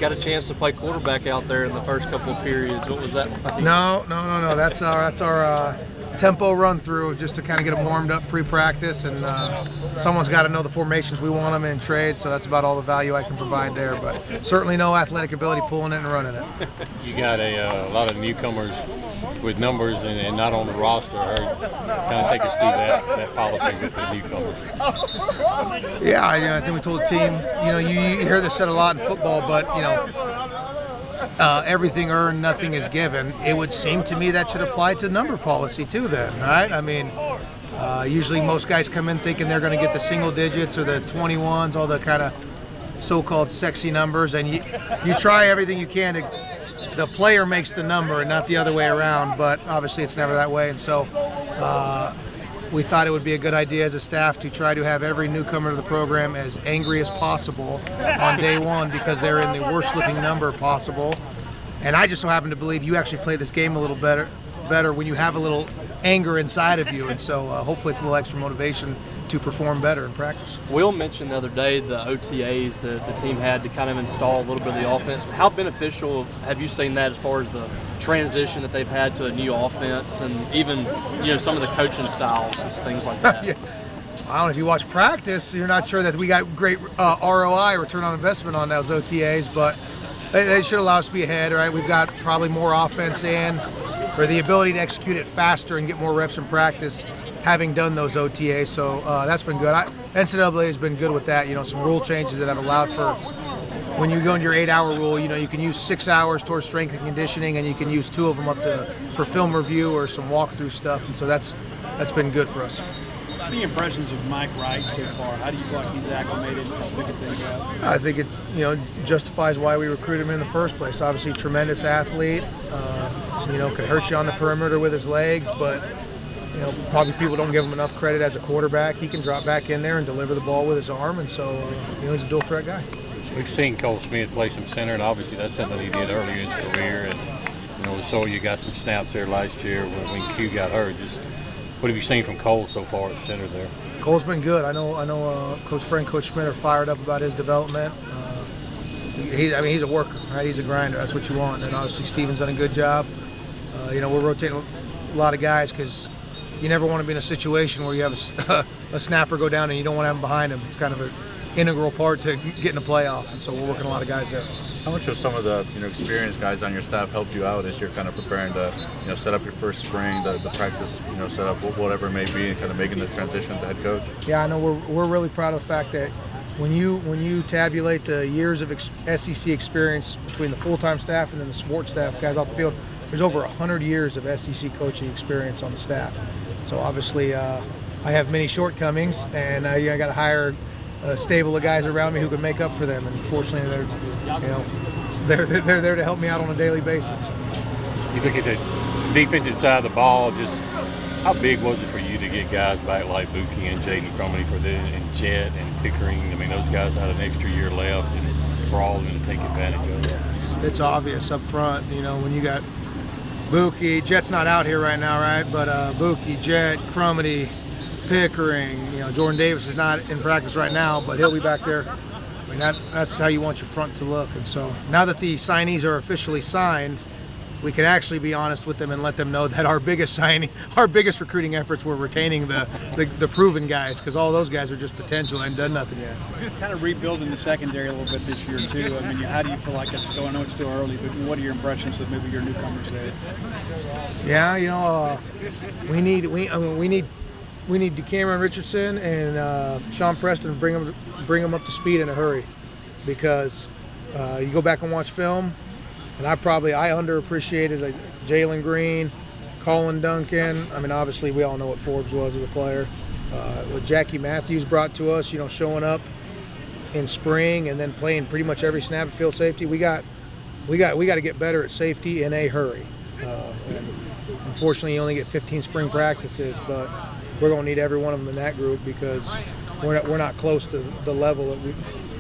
got a chance to play quarterback out there in the first couple of periods. What was that like? No. That's our tempo run through, just to kind of get them warmed up pre-practice, and someone's got to know the formations we want them in trade, so that's about all the value I can provide there, but certainly no athletic ability pulling it and running it. You got a lot of newcomers with numbers and not on the roster. Kind of take us through that policy with the newcomers. Yeah, I think we told the team, you hear this said a lot in football, but everything earned, nothing is given. It would seem to me that should apply to number policy too then, right? I mean, usually most guys come in thinking they're going to get the single digits or the 21s, all the kind of so-called sexy numbers, and you try everything you can to, the player makes the number and not the other way around, but obviously it's never that way, and so we thought it would be a good idea as a staff to try to have every newcomer to the program as angry as possible on day one, because they're in the worst looking number possible. And I just so happen to believe you actually play this game a little better when you have a little anger inside of you, and so hopefully it's a little extra motivation to perform better in practice. Will mentioned the other day the OTAs that the team had to kind of install a little bit of the offense. How beneficial have you seen that as far as the transition that they've had to a new offense, and even some of the coaching styles and things like that? Yeah. I don't know if you watch practice, you're not sure that we got great ROI, return on investment, on those OTAs, but they should allow us to be ahead, right? We've got probably more offense in, or the ability to execute it faster and get more reps in practice, having done those OTAs, so that's been good. NCAA has been good with that, some rule changes that have allowed for, when you go into your 8-hour rule, you can use 6 hours towards strength and conditioning, and you can use 2 of them for film review or some walkthrough stuff, and so that's been good for us. What are the impressions of Mike Wright so far? How do you feel like he's acclimated? How big a thing about? I think it justifies why we recruited him in the first place. Obviously, tremendous athlete, could hurt you on the perimeter with his legs, but probably people don't give him enough credit as a quarterback. He can drop back in there and deliver the ball with his arm, and so he's a dual threat guy. We've seen Cole Smith play some center, and obviously that's something he did earlier in his career. And we saw you got some snaps there last year when Q got hurt. Just what have you seen from Cole so far at center there? Cole's been good. I know Coach Frank, Coach Schmidt are fired up about his development. He's a worker, right? He's a grinder. That's what you want. And obviously Steven's done a good job. We're rotating a lot of guys because you never want to be in a situation where you have a snapper go down and you don't want to have him behind him. It's kind of an integral part to getting a playoff, and so we're working a lot of guys there. How much of some of the experienced guys on your staff helped you out as you're kind of preparing to set up your first spring, the practice setup, whatever it may be, and kind of making this transition to head coach? Yeah, I know we're really proud of the fact that when you tabulate the years of SEC experience between the full-time staff and then the support staff, guys off the field, there's over 100 years of SEC coaching experience on the staff. So obviously I have many shortcomings, and I got to hire a stable of guys around me who can make up for them. And fortunately, they're there to help me out on a daily basis. You look at the defensive side of the ball. Just how big was it for you to get guys back like Buki and Jaden Crumedy and Jet and Pickering? I mean, those guys had an extra year left, and we're all going to take advantage of it. Yeah, it's obvious up front. When you got Buki, Jet's not out here right now, right? But Buki, Jet, Crumedy, Pickering, Jordan Davis is not in practice right now, but he'll be back there. I mean, that's how you want your front to look. And so now that the signees are officially signed, we can actually be honest with them and let them know that our biggest recruiting efforts were retaining the proven guys, because all those guys are just potential and done nothing yet. Kind of rebuilding the secondary a little bit this year too. I mean, how do you feel like it's going? I know it's still early, but what are your impressions of maybe your newcomers there? Yeah, we need DeCameron Richardson and Sean Preston to bring them up to speed in a hurry, because you go back and watch film, and I underappreciated like Jalen Green, Colin Duncan. I mean, obviously we all know what Forbes was as a player. What Jackie Matthews brought to us, showing up in spring and then playing pretty much every snap at field safety. We got to get better at safety in a hurry. And unfortunately, you only get 15 spring practices, but we're going to need every one of them in that group, because we're not close to the level that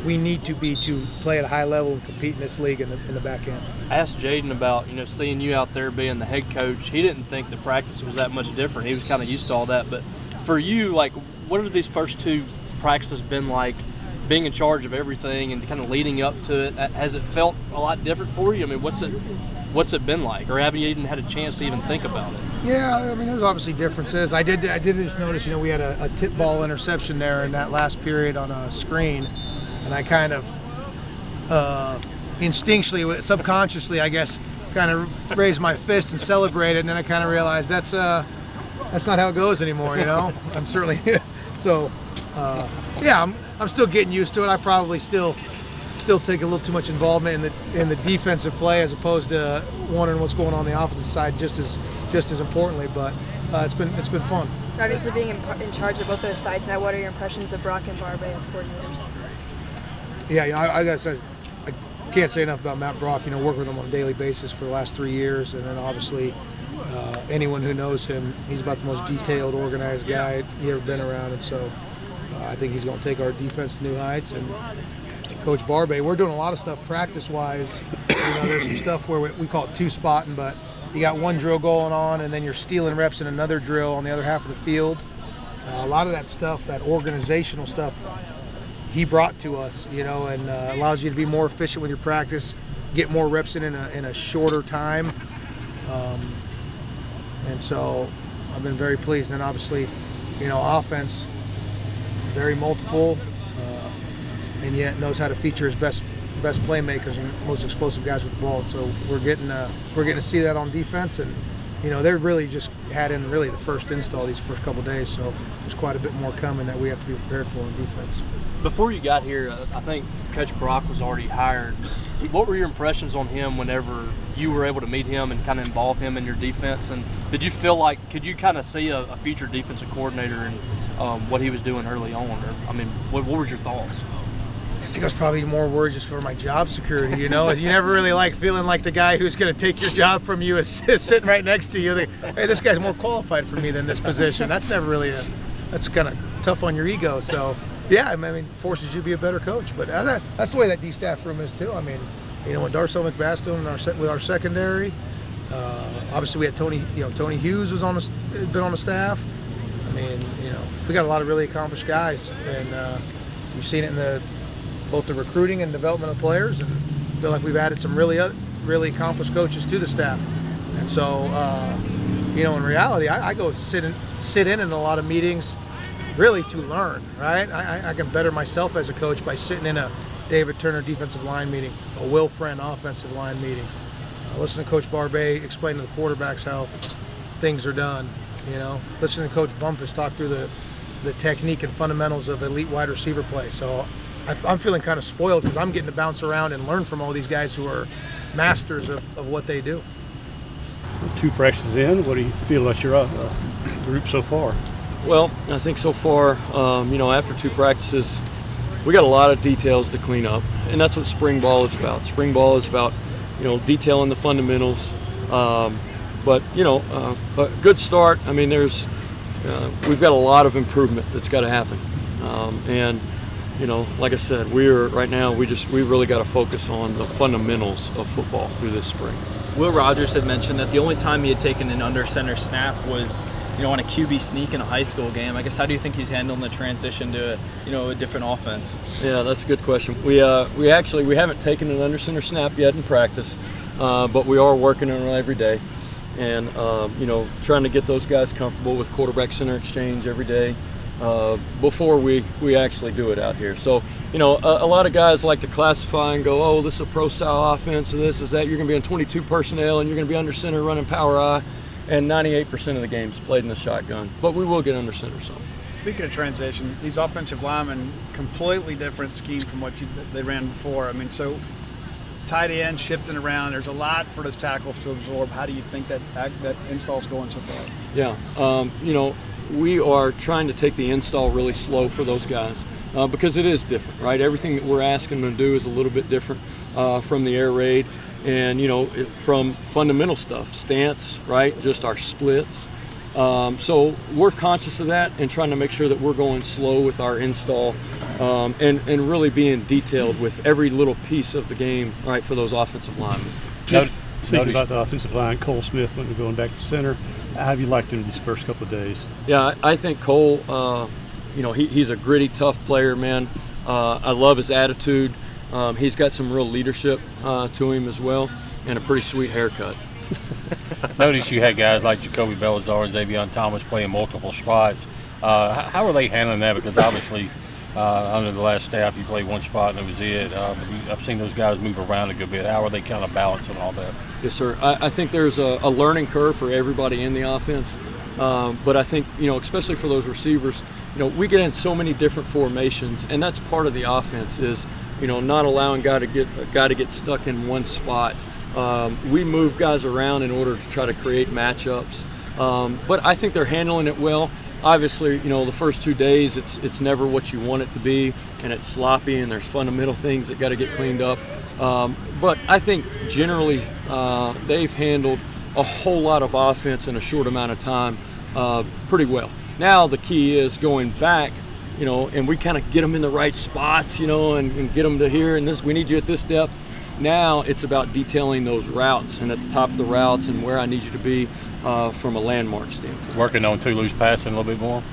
we need to be to play at a high level and compete in this league in the back end. I asked Jaden about seeing you out there being the head coach. He didn't think the practice was that much different. He was kind of used to all that. But for you, like, what have these first 2 practices been like being in charge of everything and kind of leading up to it, has it felt a lot different for you? I mean, what's it been like, or have you even had a chance to even think about it? Yeah, I mean, there's obviously differences. I did just notice, we had a tip ball interception there in that last period on a screen, and I kind of instinctually, subconsciously, I guess, kind of raised my fist and celebrated, and then I kind of realized that's not how it goes anymore, I'm certainly so. Yeah, I'm still getting used to it. I probably still take a little too much involvement in the defensive play as opposed to wondering what's going on the offensive side just as importantly. But it's been fun. Obviously, being in charge of both those sides now, what are your impressions of Brock and Barbe as coordinators? Yeah, I guess I can't say enough about Matt Brock. Work with him on a daily basis for the last 3 years, and then obviously anyone who knows him, he's about the most detailed, organized guy you ever been around, and so I think he's going to take our defense to new heights. And Coach Barbe, we're doing a lot of stuff practice-wise. There's some stuff where we call it two-spotting, but you got one drill going on, and then you're stealing reps in another drill on the other half of the field. A lot of that stuff, that organizational stuff, he brought to us, and allows you to be more efficient with your practice, get more reps in a shorter time. And so I've been very pleased. And obviously, offense, very multiple, and yet knows how to feature his best playmakers and most explosive guys with the ball. And so we're getting to see that on defense, and they're really just had in really the first install these first couple of days. So there's quite a bit more coming that we have to be prepared for on defense. Before you got here, I think Coach Brock was already hired. What were your impressions on him whenever you were able to meet him and kind of involve him in your defense? And did you feel like, could you kind of see a future defensive coordinator and what he was doing early on? Or, I mean, what were your thoughts? I think I was probably more worried just for my job security, You never really like feeling like the guy who's going to take your job from you is sitting right next to you. Hey, this guy's more qualified for me than this position. That's never really that's kind of tough on your ego. So, yeah, I mean, forces you to be a better coach. But that's the way that D staff room is too. I mean, when Darcel McBass doing with our secondary, obviously we had Tony Hughes was been on the staff. I mean, we got a lot of really accomplished guys, and you've seen it in both the recruiting and development of players, and I feel like we've added some really accomplished coaches to the staff. And so, in reality, I go sit in a lot of meetings really to learn, right? I can better myself as a coach by sitting in a David Turner defensive line meeting, a Will Friend offensive line meeting. Listen to Coach Barbe explain to the quarterbacks how things are done, Listen to Coach Bumpus talk through the technique and fundamentals of elite wide receiver play. So I'm feeling kind of spoiled because I'm getting to bounce around and learn from all these guys who are masters of what they do. 2 practices in, what do you feel about your group so far? Well, I think so far, after 2 practices, we got a lot of details to clean up, and that's what spring ball is about. Spring ball is about, detailing the fundamentals. But a good start. I mean, we've got a lot of improvement that's got to happen, and like I said, we really got to focus on the fundamentals of football through this spring. Will Rogers had mentioned that the only time he had taken an under center snap was on a QB sneak in a high school game. I guess, how do you think he's handling the transition to a different offense? Yeah, that's a good question. We haven't taken an under center snap yet in practice, but we are working on it every day, and trying to get those guys comfortable with quarterback center exchange every day before we actually do it out here. So a lot of guys like to classify and go, oh, this is a pro style offense, and this is that. You're going to be in 22 personnel and you're going to be under center running power I. And 98% of the games played in the shotgun, but we will get under center some. Speaking of transition, these offensive linemen, completely different scheme from what they ran before. I mean, so tight end shifting around, there's a lot for those tackles to absorb. How do you think that install's going so far? Yeah, we are trying to take the install really slow for those guys because it is different, right? Everything that we're asking them to do is a little bit different from the air raid. And from fundamental stuff, stance, right, just our splits. So we're conscious of that and trying to make sure that we're going slow with our install and really being detailed with every little piece of the game, right, for those offensive linemen. Speaking about the offensive line, Cole Smith went to going back to center. How have you liked him these first couple of days? Yeah, I think Cole, he's a gritty, tough player, man. I love his attitude. He's got some real leadership to him as well, and a pretty sweet haircut. Notice you had guys like Jacoby Belazar and Xavier Thomas playing multiple spots. How are they handling that? Because obviously, under the last staff, you played one spot and it was it. I've seen those guys move around a good bit. How are they kind of balancing all that? Yes, sir. I think there's a learning curve for everybody in the offense, but I think, especially for those receivers, we get in so many different formations, and that's part of the offense is, not allowing a guy to get stuck in one spot. We move guys around in order to try to create matchups, but I think they're handling it well. Obviously, the first 2 days, it's never what you want it to be, and it's sloppy, and there's fundamental things that got to get cleaned up. But I think generally they've handled a whole lot of offense in a short amount of time pretty well. Now the key is going back, and we kind of get them in the right spots, and get them to here and this. We need you at this depth. Now it's about detailing those routes and at the top of the routes and where I need you to be from a landmark standpoint. Working on too loose passing a little bit more.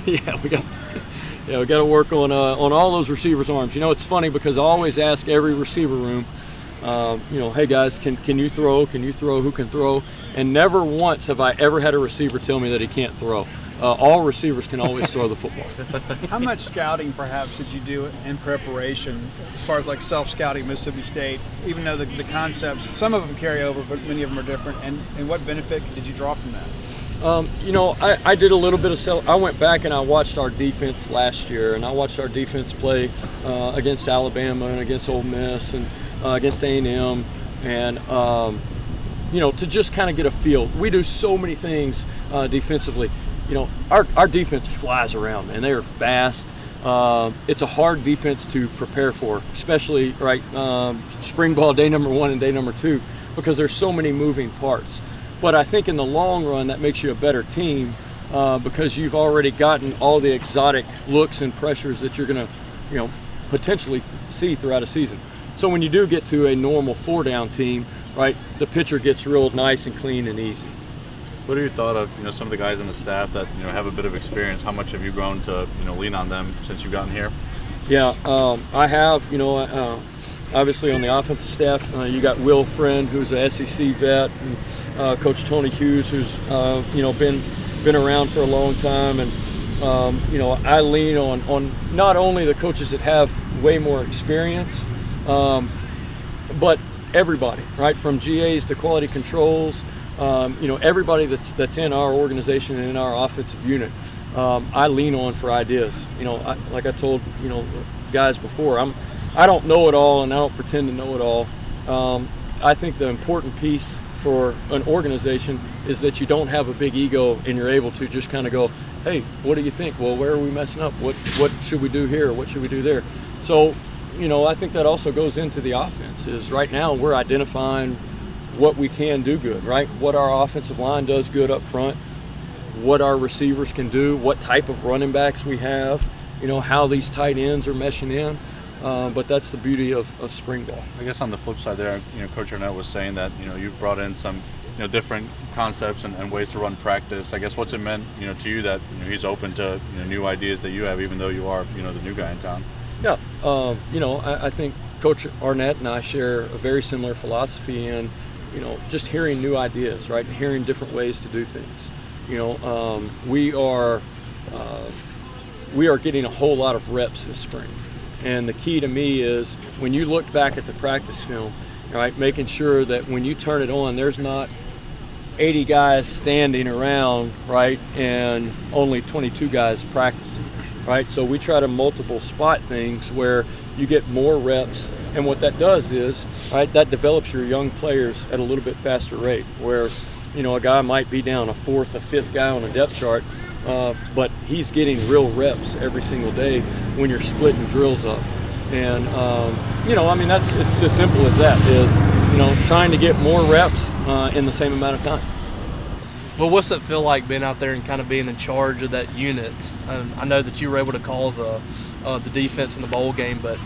Yeah, we got to work on all those receivers' arms. It's funny because I always ask every receiver room, hey guys, can you throw? Can you throw? Who can throw? And never once have I ever had a receiver tell me that he can't throw. All receivers can always throw the football. How much scouting, perhaps, did you do in preparation, as far as like self-scouting Mississippi State, even though the concepts, some of them carry over, but many of them are different, and what benefit did you draw from that? I did a little bit of I went back and I watched our defense last year, and I watched our defense play against Alabama and against Ole Miss and against A&M, and to just kind of get a feel. We do so many things defensively. Our defense flies around, man. They are fast. It's a hard defense to prepare for, especially spring ball day number 1 and day number 2, because there's so many moving parts. But I think in the long run, that makes you a better team because you've already gotten all the exotic looks and pressures that you're going to, potentially see throughout a season. So when you do get to a normal 4-down team, the pitcher gets real nice and clean and easy. What are your thoughts of some of the guys on the staff that have a bit of experience? How much have you grown to lean on them since you've gotten here? Yeah, I have. Obviously on the offensive staff, you got Will Friend, who's a SEC vet, and Coach Tony Hughes, who's been around for a long time, and I lean on not only the coaches that have way more experience, but everybody, from GAs to quality controls. Everybody that's in our organization and in our offensive unit, I lean on for ideas. Like I told guys before, I don't know it all, and I don't pretend to know it all. I think the important piece for an organization is that you don't have a big ego, and you're able to just kind of go, hey, what do you think? Well, where are we messing up? What should we do here? What should we do there? So, I think that also goes into the offense. Is right now we're identifying what we can do good, what our offensive line does good up front, what our receivers can do, what type of running backs we have, how these tight ends are meshing in. But that's the beauty of spring ball. I guess on the flip side there, Coach Arnett was saying that you've brought in some different concepts and ways to run practice. I guess what's it meant to you that he's open to new ideas that you have, even though you are the new guy in town? Yeah, I think Coach Arnett and I share a very similar philosophy in just hearing new ideas, hearing different ways to do things. We are getting a whole lot of reps this spring. And the key to me is when you look back at the practice film, making sure that when you turn it on, there's not 80 guys standing around, and only 22 guys practicing, So we try to multiple spot things where you get more reps, and what that does is, that develops your young players at a little bit faster rate, where, a guy might be down a 4th, a 5th guy on a depth chart, but he's getting real reps every single day when you're splitting drills up. And, it's as simple as that, is, trying to get more reps in the same amount of time. Well, what's it feel like being out there and kind of being in charge of that unit? I know that you were able to call the defense in the bowl game, but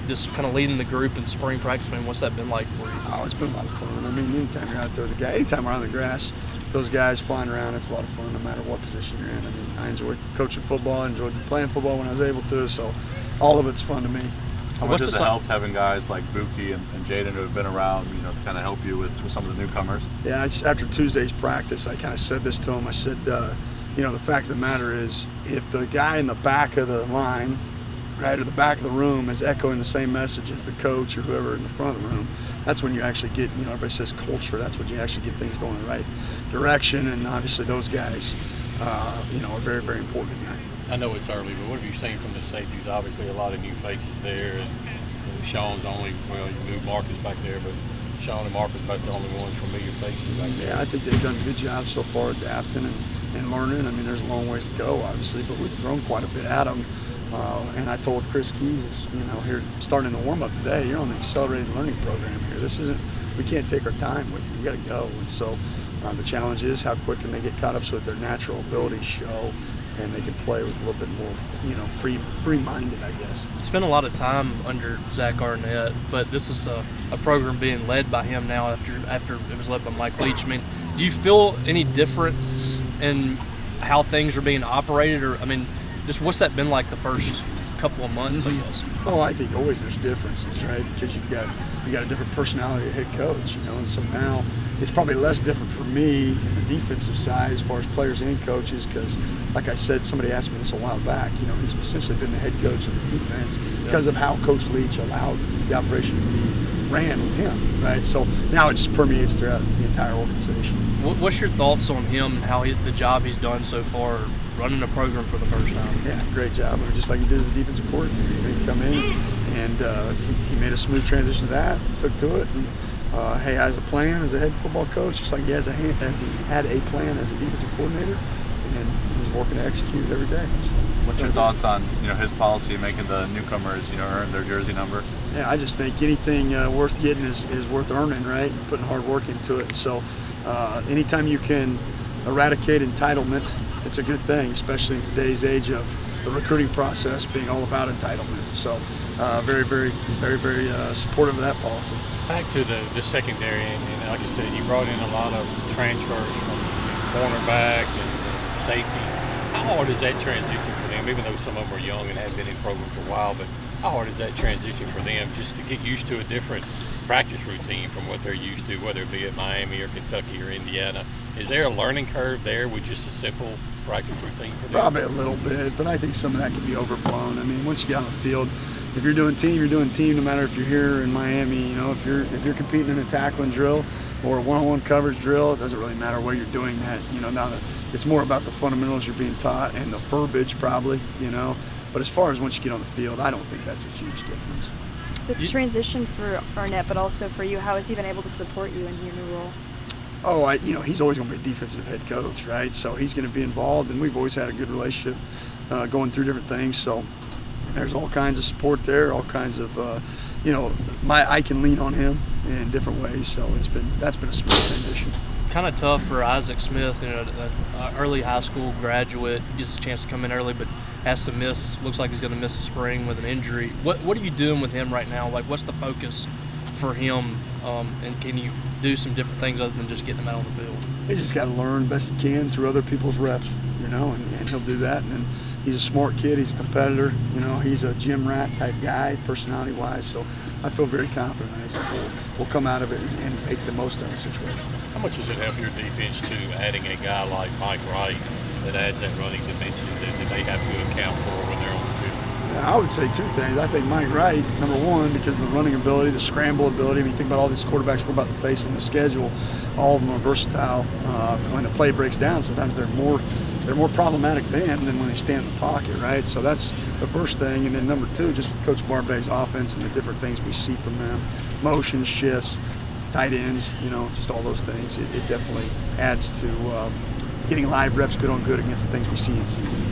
just kind of leading the group in spring practice. What's that been like for you? Oh, it's been a lot of fun. Anytime you're out there with the guy, anytime we're on the grass, those guys flying around, it's a lot of fun no matter what position you're in. I enjoyed coaching football, I enjoyed playing football when I was able to, so all of it's fun to me. How much has it helped having guys like Buki and Jaden who have been around, to kind of help you with some of the newcomers? Yeah, after Tuesday's practice, I kind of said this to him. I said, the fact of the matter is, if the guy in the back of the line, right, or the back of the room is echoing the same message as the coach or whoever in the front of the room, that's when you actually get, everybody says culture, that's when you actually get things going in the right direction. And obviously those guys, are very, very important in that. I know it's early, but what have you seen from the safeties? Obviously, a lot of new faces there, and Sean's you moved Marcus back there, but Sean and Marcus about the only ones familiar faces back there. Yeah, I think they've done a good job so far adapting and learning. I mean, there's a long ways to go, obviously, but we've thrown quite a bit at them. And I told Chris Keys, here starting the warm-up today, you're on the accelerated learning program here. We can't take our time with you. We got to go. And so the challenge is how quick can they get caught up so that their natural abilities show and they can play with a little bit more, free-minded, I guess. Spent a lot of time under Zach Arnett, but this is a program being led by him now after it was led by Mike Leach. I mean, do you feel any difference in how things are being operated, or just what's that been like the first couple of months, I guess? Oh, I think always there's differences, right? Because you got a different personality of head coach, and so now it's probably less different for me in the defensive side as far as players and coaches, because like I said, somebody asked me this a while back, he's essentially been the head coach of the defense because of how Coach Leach allowed the operation to be ran with him, right? So now it just permeates throughout the entire organization. What's your thoughts on him and how the job he's done so far running a program for the first time? Yeah, great job. Just like he did as a defensive coordinator. He come in and he made a smooth transition to that, took to it, and he has a plan as a head football coach, just like he had a plan as a defensive coordinator, and he's working to execute it every day. So, what's your thoughts on anything his policy making the newcomers earn their jersey number? Yeah, I just think anything worth getting is worth earning, right? Putting hard work into it. So anytime you can eradicate entitlement, it's a good thing, especially in today's age of the recruiting process being all about entitlement. So very, very, very, very supportive of that policy. Back to the secondary, and like I said, you brought in a lot of transfers from cornerback and safety. How hard is that transition for them, even though some of them are young and haven't been in programs for a while, but how hard is that transition for them just to get used to a different practice routine from what they're used to, whether it be at Miami or Kentucky or Indiana? Is there a learning curve there with just a simple practice routine for them? Probably a little bit, but I think some of that can be overblown. I mean, once you get on the field, if you're doing team, you're doing team no matter if you're here in Miami. If you're competing in a tackling drill or a one-on-one coverage drill, it doesn't really matter where you're doing that. Now it's more about the fundamentals you're being taught and the verbiage probably, But as far as once you get on the field, I don't think that's a huge difference. The transition for Arnett, but also for you, how has he been able to support you in your new role? Oh, he's always going to be a defensive head coach, right? So he's going to be involved, and we've always had a good relationship going through different things. So there's all kinds of support there, all kinds of, I can lean on him in different ways. So that's been a smooth transition. Kind of tough for Isaac Smith, an early high school graduate, gets a chance to come in early, but has to miss. Looks like he's going to miss the spring with an injury. What are you doing with him right now? Like, what's the focus for him? And can you do some different things other than just getting him out on the field? He just got to learn best he can through other people's reps, and he'll do that. And then he's a smart kid. He's a competitor. He's a gym rat type guy, personality-wise. So I feel very confident we'll come out of it and make the most of the situation. How much does it help your defense to adding a guy like Mike Wright that adds that running dimension that they have to account for when they're on the field? I would say two things. I think Mike Wright, number one, because of the running ability, the scramble ability. I mean, think about all these quarterbacks we're about to face on the schedule. All of them are versatile. When the play breaks down, sometimes they're more problematic then than when they stand in the pocket, right? So that's the first thing. And then number two, just with Coach Barbay's offense and the different things we see from them, motion shifts, tight ends, just all those things. It definitely adds to getting live reps good on good against the things we see in season.